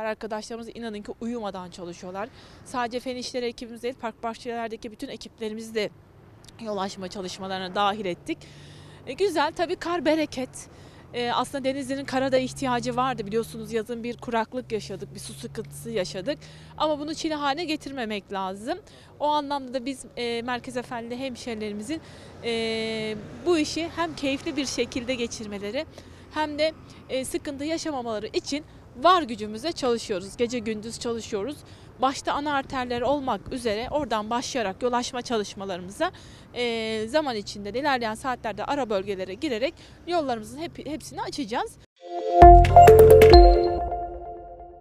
Arkadaşlarımız inanın ki uyumadan çalışıyorlar. Sadece fen işleri ekibimiz değil, park bahçelerdeki bütün ekiplerimizi de yol açma çalışmalarına dahil ettik. Güzel, tabii kar bereket. Aslında Denizli'nin karada ihtiyacı vardı. Biliyorsunuz yazın bir kuraklık yaşadık, bir su sıkıntısı yaşadık. Ama bunu çile haline getirmemek lazım. O anlamda da biz Merkez Efendi hemşehrilerimizin bu işi hem keyifli bir şekilde geçirmeleri hem de sıkıntı yaşamamaları için var gücümüzle çalışıyoruz. Gece gündüz çalışıyoruz. Başta ana arterler olmak üzere oradan başlayarak yol açma çalışmalarımıza zaman içinde de ilerleyen saatlerde ara bölgelere girerek yollarımızın hepsini açacağız.